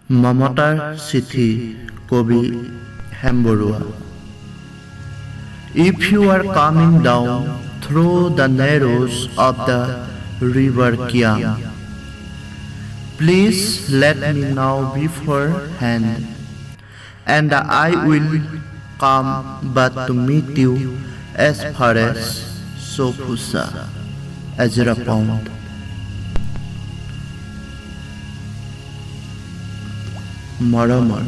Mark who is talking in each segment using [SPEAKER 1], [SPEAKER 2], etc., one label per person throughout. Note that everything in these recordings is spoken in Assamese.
[SPEAKER 1] মমতাৰ চিঠি কবি Hem Barua If you are coming down through the narrows of the river Kiang, please let me know beforehand, and I will come but to meet you as far as Sopusa, Ezra Pound. মৰমৰ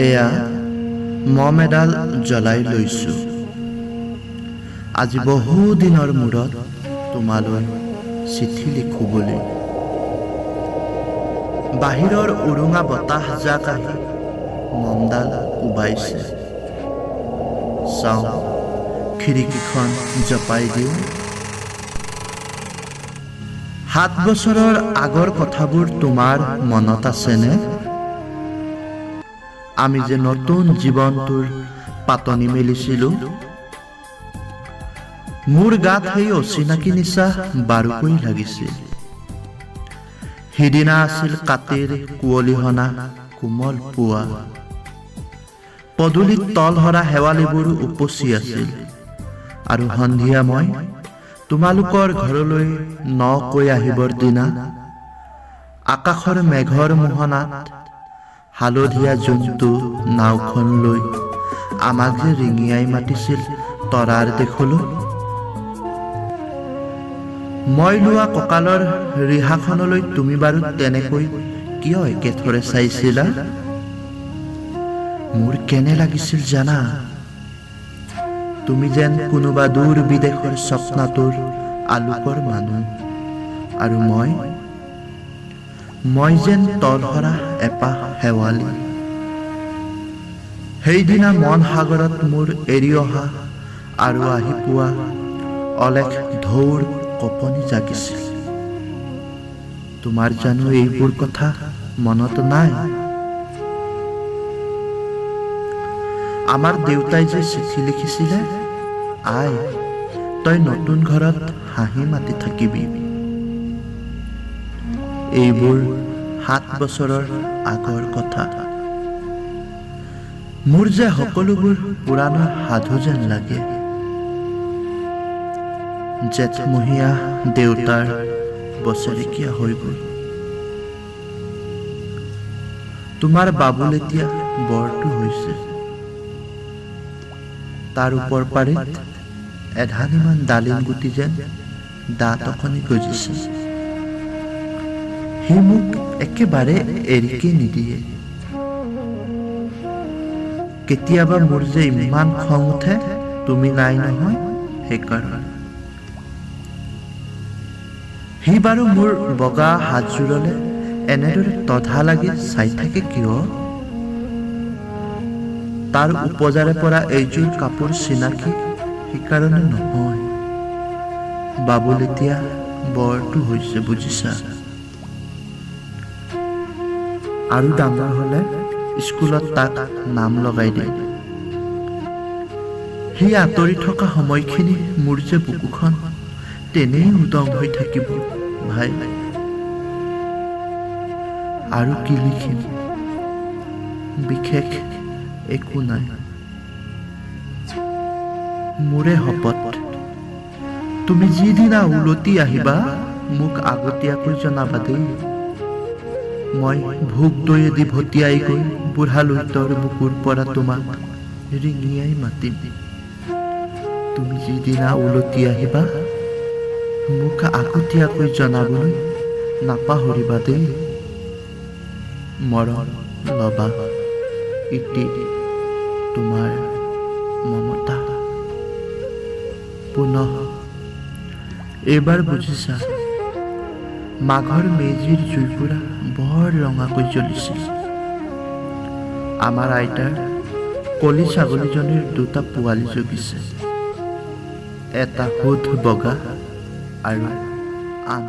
[SPEAKER 1] এয়া মম এডাল জ্বলাই লৈছো আজি বহু দিনৰ মূৰত তোমালৈ চিঠি লিখো বুলি বাহিৰৰ উৰুঙা বতাহ জাক আহি মমডাল উবাইছে চাওঁ খিৰিকীখন জপাই দিওঁ 7 বছৰৰ আগৰ কথাবোৰ তোমাৰ মনত আছেনে আমি যে নতুন জীৱনটোৰ পাতনি মেলিছিলো মোৰ গাত সেই অচিনাকি নিচা বাৰুকৈ লাগিছিল সিদিনা আছিল কাতিৰ কুঁৱলীহনা কোমল পুৱা পদূলিত তলহৰা হেৱালিবোৰ উপচি আছিল আৰু সন্ধিয়া মই তোমালোকৰ ঘৰলৈ নকৈ আহিবৰ দিনা আকাশৰ মেঘৰ মোহনাত হালধীয়া জোনটো নাওখন লৈ আমাক যে ৰিঙিয়াই মাতিছিল তৰাৰ দেশলৈ মই লোৱা কঁকালৰ ৰিহাখনলৈ তুমি বাৰু তেনেকৈ কিয় একেথৰে চাইছিলা মোৰ কেনে লাগিছিল জানা তুমি যেন কোনোবা দূৰ বিদেশৰ স্বপ্নাতুৰ আলোকৰ মানুহ আৰু মই যেন তলহৰা এপাহ হেৱালি সেইদিনা মন সাগৰত মোৰ এৰি অহা আৰু আহি পোৱা অলেখ ঢৌৰ কঁপনি জাগিছিল তোমাৰ জানো এইবোৰ কথা মনত নাই আমাৰ দেউতাই যে চিঠি লিখিছিলে আই তই নতুন ঘৰত হাঁহি মাতি থাকিবি এইবোৰ 7 বছৰৰ আগৰ কথা মোৰ যে সকলোবোৰ পুৰাণৰ সাধু যেন লাগে জেঠমহীয়া দেউতাৰ বছৰেকীয়া হৈ গ'ল তোমাৰ বাবুল এতিয়া বৰটো হৈছে তাৰ ওপৰ পাৰিত এধানিমান ডালিম গুটি যেন দাঁত অকণি গজিছে সি মোক একেবাৰে এৰিকে নিদিয়ে কেতিয়াবা মোৰ যে ইমান খং উঠে তুমি নাই নহয় সেইকাৰণে সি বাৰু মোৰ বগা হাতযোৰলে এনেদৰে তধা লাগি চাই থাকে কিয় তাৰ উপজাৰে পৰা এইযোৰ কাপোৰ চিনাকি সেইকাৰণে নহয় বাবুল এতিয়া বৰটো হৈছে বুজিছা আৰু ডাঙৰ হলে স্কুলত তাক নাম লগাই দিয়ে সি আঁতৰি থকা সময়খিনি মোৰ যে বুকুখন তেনেই উদং হৈ থাকিব ভাই আৰু কি লিখিম বিশেষ একো নাই মোৰে শপত তুমি যিদিনা উলটি আহিবা মোক আগতীয়াকৈ জনাবা দেই মই ভোগ দৈয়েদি ভটিয়াই গৈ বুঢ়া লুইতৰ বুকুৰ পৰা তোমাক ৰিঙিয়াই মাতিম তুমি যিদিনা উলটি আহিবা মোক আগতীয়াকৈ জনাবলৈ নাপাহৰিবা দেই মৰম লবা ইতি তোমাৰ মমতা পুনঃ এইবাৰ বুজিছা মাঘৰ মেজিৰ জুইকুৰা বৰ ৰঙাকৈ জ্বলিছিল আমাৰ আইতাৰ কলি ছাগলীজনীৰ 2টা পোৱালি জগিছে এটা শুদ্ধ বগা আৰু আন